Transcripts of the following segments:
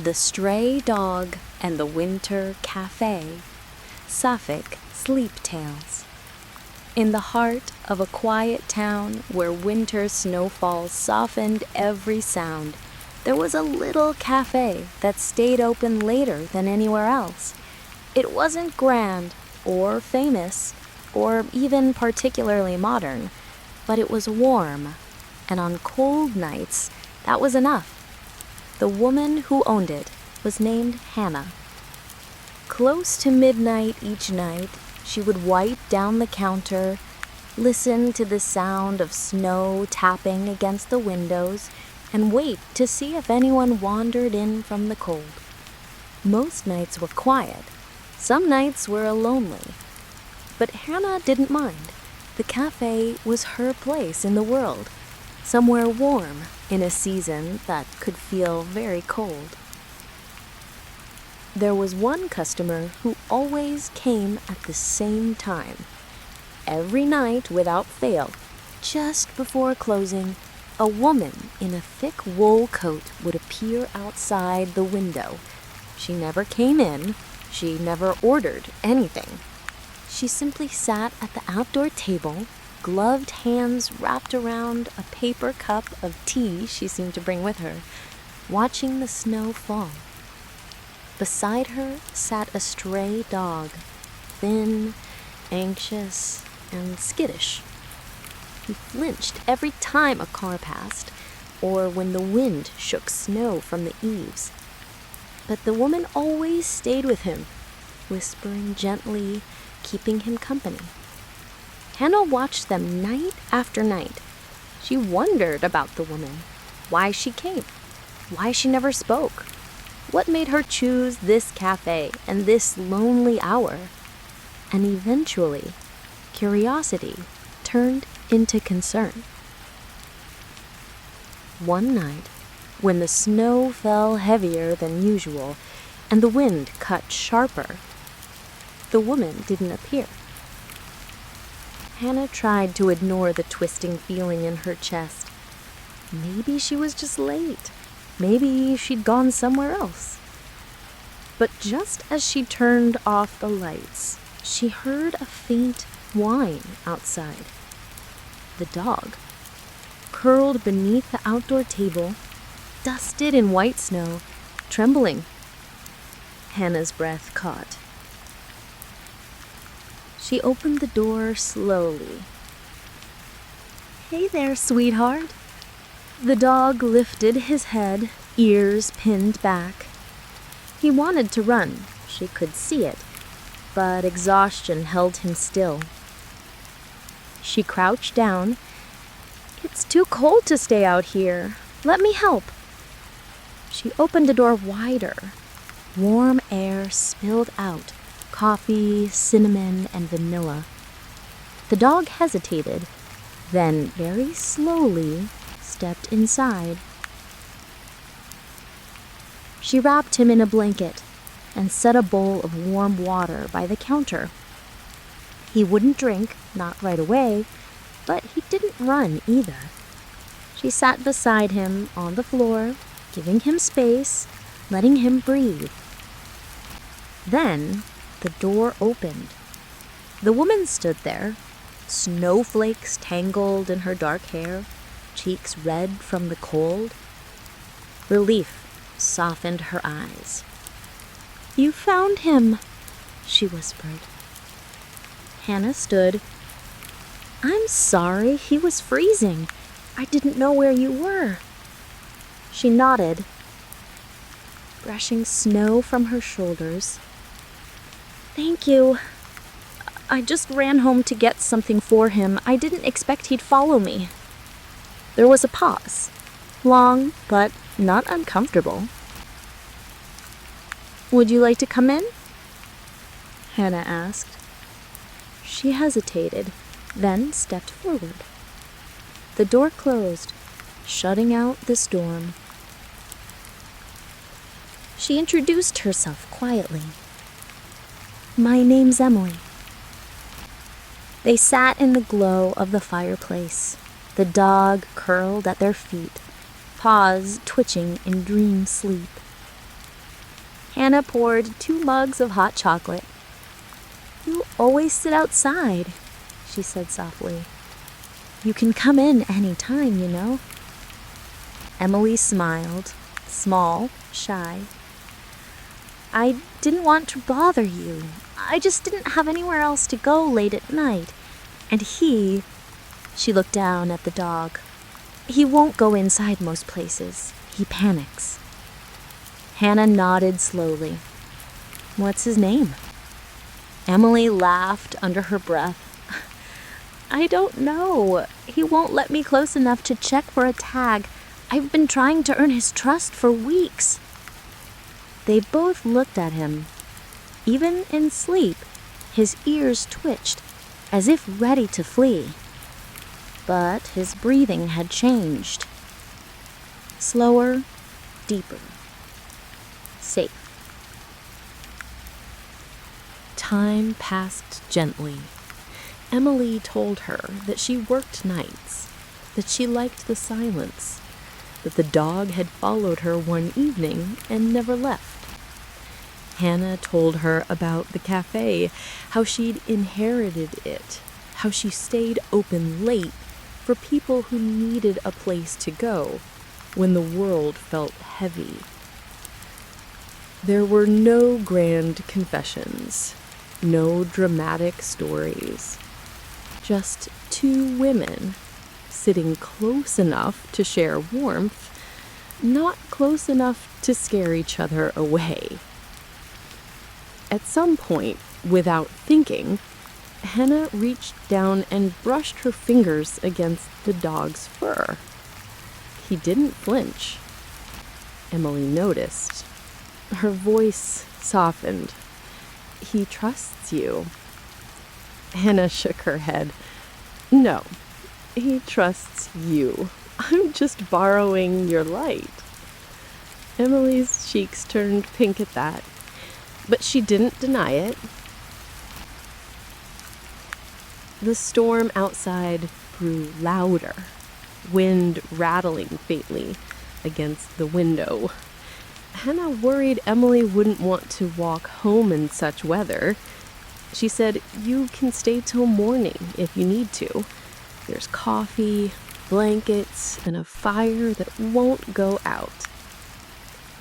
The Stray Dog and the Winter Café, Sapphic Sleep Tales. In the heart of a quiet town where winter snowfall softened every sound, there was a little cafe that stayed open later than anywhere else. It wasn't grand or famous or even particularly modern, but it was warm, and on cold nights, that was enough. The woman who owned it was named Hannah. Close to midnight each night, she would wipe down the counter, listen to the sound of snow tapping against the windows, and wait to see if anyone wandered in from the cold. Most nights were quiet. Some nights were lonely. But Hannah didn't mind. The cafe was her place in the world, somewhere warm in a season that could feel very cold. There was one customer who always came at the same time. Every night without fail, just before closing, a woman in a thick wool coat would appear outside the window. She never came in. She never ordered anything. She simply sat at the outdoor table, gloved hands wrapped around a paper cup of tea she seemed to bring with her, watching the snow fall. Beside her sat a stray dog, thin, anxious, and skittish. He flinched every time a car passed, or when the wind shook snow from the eaves. But the woman always stayed with him, whispering gently, keeping him company. Hannah watched them night after night. She wondered about the woman, why she came, why she never spoke, what made her choose this cafe and this lonely hour. And eventually, curiosity turned into concern. One night, when the snow fell heavier than usual and the wind cut sharper, the woman didn't appear. Hannah tried to ignore the twisting feeling in her chest. Maybe she was just late. Maybe she'd gone somewhere else. But just as she turned off the lights, she heard a faint whine outside. The dog, curled beneath the outdoor table, dusted in white snow, trembling. Hannah's breath caught. She opened the door slowly. "Hey there, sweetheart." The dog lifted his head, ears pinned back. He wanted to run, she could see it, but exhaustion held him still. She crouched down. "It's too cold to stay out here. Let me help." She opened the door wider. Warm air spilled out, coffee, cinnamon, and vanilla. The dog hesitated, then very slowly stepped inside. She wrapped him in a blanket and set a bowl of warm water by the counter. He wouldn't drink, not right away, but he didn't run either. She sat beside him on the floor, giving him space, letting him breathe. Then the door opened. The woman stood there, snowflakes tangled in her dark hair, cheeks red from the cold. Relief softened her eyes. "You found him," she whispered. Hannah stood. "I'm sorry, he was freezing. I didn't know where you were." She nodded, brushing snow from her shoulders. "Thank you. I just ran home to get something for him. I didn't expect he'd follow me." There was a pause, long but not uncomfortable. "Would you like to come in?" Hannah asked. She hesitated, then stepped forward. The door closed, shutting out the storm. She introduced herself quietly. "My name's Emily." They sat in the glow of the fireplace, the dog curled at their feet, paws twitching in dream sleep. Hannah poured 2 mugs of hot chocolate. "You always sit outside," she said softly. "You can come in any time, you know." Emily smiled, small, shy. "I didn't want to bother you. I just didn't have anywhere else to go late at night. And she looked down at the dog. "He won't go inside most places. He panics." Hannah nodded slowly. "What's his name?" Emily laughed under her breath. "I don't know. He won't let me close enough to check for a tag. I've been trying to earn his trust for weeks." They both looked at him. Even in sleep, his ears twitched, as if ready to flee. But his breathing had changed. Slower, deeper, safe. Time passed gently. Emily told her that she worked nights, that she liked the silence, that the dog had followed her one evening and never left. Hannah told her about the café, how she'd inherited it, how she stayed open late for people who needed a place to go when the world felt heavy. There were no grand confessions, no dramatic stories, just 2 women sitting close enough to share warmth, not close enough to scare each other away. At some point, without thinking, Hannah reached down and brushed her fingers against the dog's fur. He didn't flinch. Emily noticed. Her voice softened. "He trusts you." Hannah shook her head. "No, he trusts you. I'm just borrowing your light." Emily's cheeks turned pink at that, but she didn't deny it. The storm outside grew louder, wind rattling faintly against the window. Hannah worried Emily wouldn't want to walk home in such weather. She said, "You can stay till morning if you need to. There's coffee, blankets, and a fire that won't go out."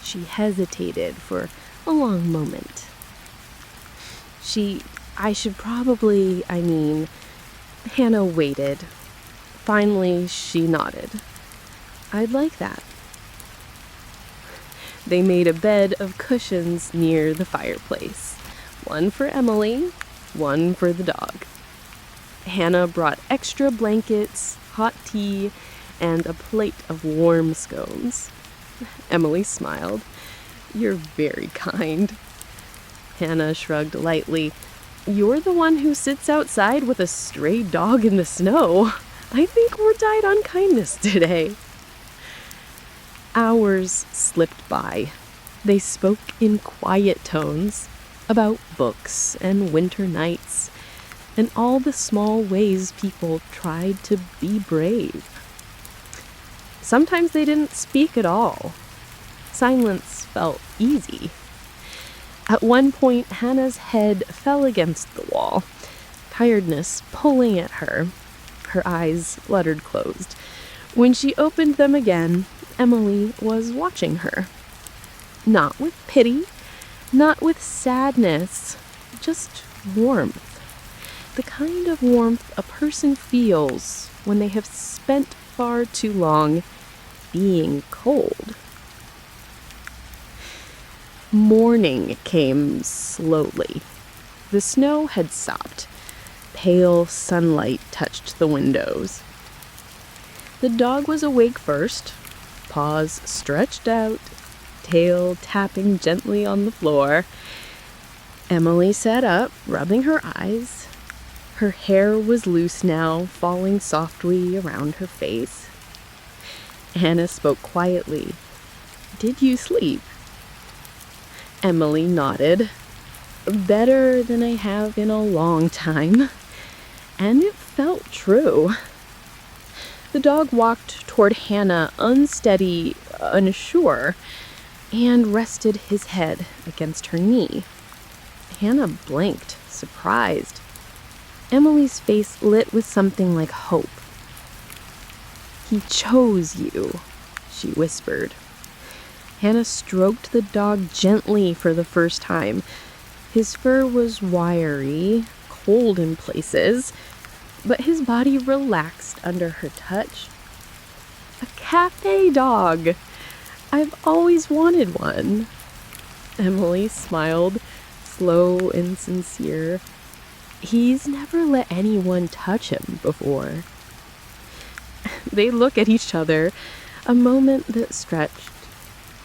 She hesitated for a long moment. Hannah waited. Finally, she nodded. "I'd like that." They made a bed of cushions near the fireplace. One for Emily, one for the dog. Hannah brought extra blankets, hot tea, and a plate of warm scones. Emily smiled. "You're very kind." Hannah shrugged lightly. "You're the one who sits outside with a stray dog in the snow. I think we're died on kindness today." Hours slipped by. They spoke in quiet tones about books and winter nights and all the small ways people tried to be brave. Sometimes they didn't speak at all. Silence felt easy. At one point, Hannah's head fell against the wall, tiredness pulling at her. Her eyes fluttered closed. When she opened them again, Emily was watching her. Not with pity, not with sadness, just warmth. The kind of warmth a person feels when they have spent far too long being cold. Morning came slowly. The snow had stopped. Pale sunlight touched the windows. The dog was awake first, paws stretched out, tail tapping gently on the floor. Emily sat up, rubbing her eyes. Her hair was loose now, falling softly around her face. Hannah spoke quietly. "Did you sleep?" Emily nodded. "Better than I have in a long time." And it felt true. The dog walked toward Hannah, unsteady, unsure. and rested his head against her knee. Hannah blinked, surprised. Emily's face lit with something like hope. "He chose you," she whispered. Hannah stroked the dog gently for the first time. His fur was wiry, cold in places, but his body relaxed under her touch. "A Café dog! I've always wanted one." Emily smiled, slow and sincere. "He's never let anyone touch him before." They look at each other, a moment that stretched,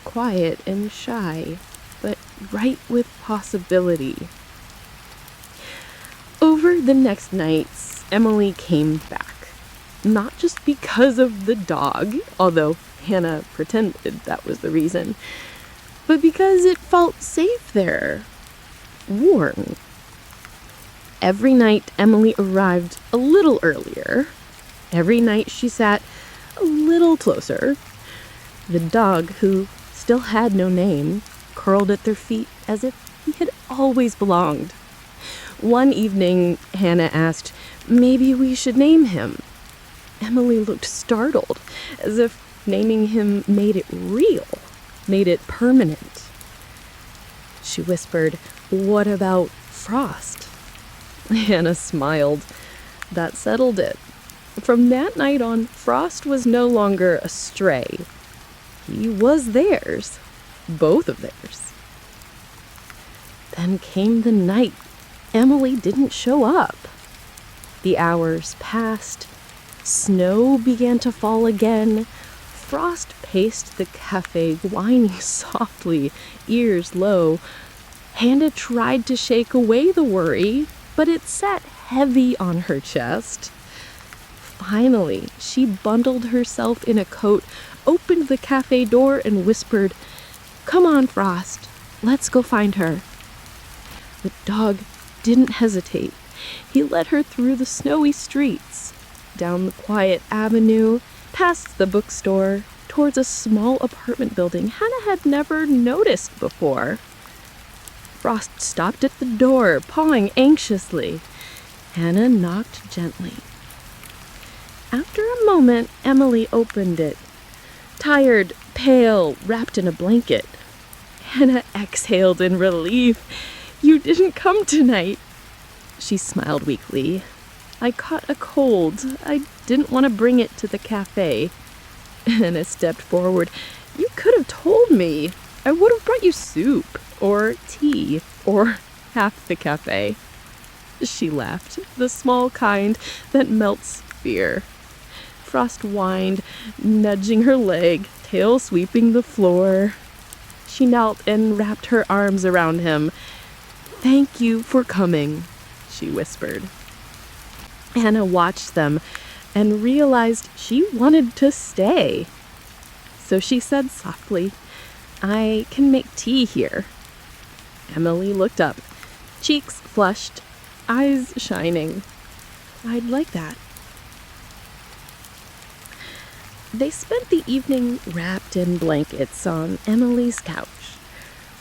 quiet and shy, but bright with possibility. Over the next nights, Emily came back. Not just because of the dog, although Hannah pretended that was the reason, but because it felt safe there, warm. Every night, Emily arrived a little earlier. Every night she sat a little closer. The dog, who still had no name, curled at their feet as if he had always belonged. One evening, Hannah asked, "Maybe we should name him." Emily looked startled, as if naming him made it real, made it permanent. She whispered, "What about Frost?" Hannah smiled. That settled it. From that night on, Frost was no longer a stray. He was theirs, both of theirs. Then came the night Emily didn't show up. The hours passed. Snow began to fall again. Frost paced the cafe, whining softly, ears low. Hannah tried to shake away the worry, but it sat heavy on her chest. Finally, she bundled herself in a coat, opened the cafe door, and whispered, "Come on, Frost. Let's go find her." The dog didn't hesitate. He led her through the snowy streets, down the quiet avenue, past the bookstore, towards a small apartment building Hannah had never noticed before. Frost stopped at the door, pawing anxiously. Hannah knocked gently. After a moment, Emily opened it. Tired, pale, wrapped in a blanket. Hannah exhaled in relief. "You didn't come tonight." She smiled weakly. "I caught a cold. I didn't want to bring it to the cafe." Hannah stepped forward. "You could have told me. I would have brought you soup, or tea, or half the cafe." She laughed, the small kind that melts fear. Frost whined, nudging her leg, tail sweeping the floor. She knelt and wrapped her arms around him. "Thank you for coming," she whispered. Hannah watched them and realized she wanted to stay. So she said softly, "I can make tea here." Emily looked up, cheeks flushed, eyes shining. "I'd like that." They spent the evening wrapped in blankets on Emily's couch.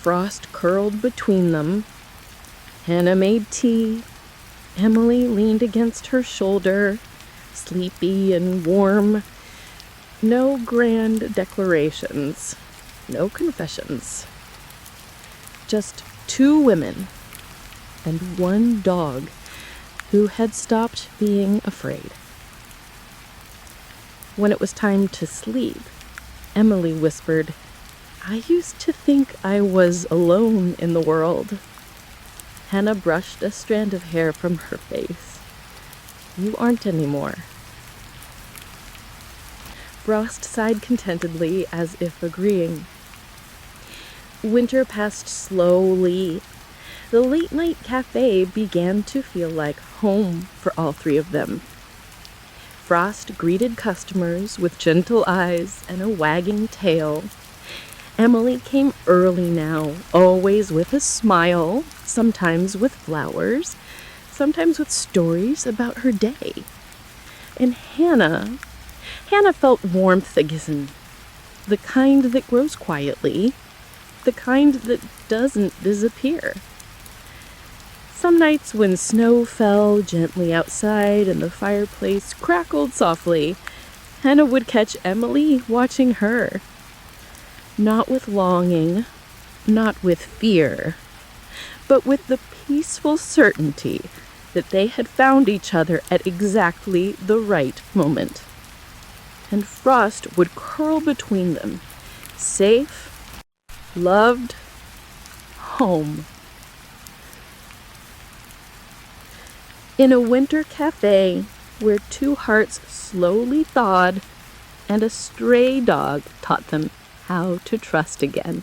Frost curled between them. Hannah made tea. Emily leaned against her shoulder, sleepy and warm. No grand declarations, no confessions. Just two women and one dog who had stopped being afraid. When it was time to sleep, Emily whispered, "I used to think I was alone in the world." Hannah brushed a strand of hair from her face. "You aren't anymore." Frost sighed contentedly, as if agreeing. Winter passed slowly. The late-night cafe began to feel like home for all three of them. Frost greeted customers with gentle eyes and a wagging tail. Emily came early now, always with a smile, sometimes with flowers, sometimes with stories about her day. And Hannah felt warmth again, the kind that grows quietly, the kind that doesn't disappear. Some nights when snow fell gently outside and the fireplace crackled softly, Hannah would catch Emily watching her. Not with longing, not with fear, but with the peaceful certainty that they had found each other at exactly the right moment. And frost would curl between them, safe, loved, home. In a winter cafe where two hearts slowly thawed and a stray dog taught them how to trust again.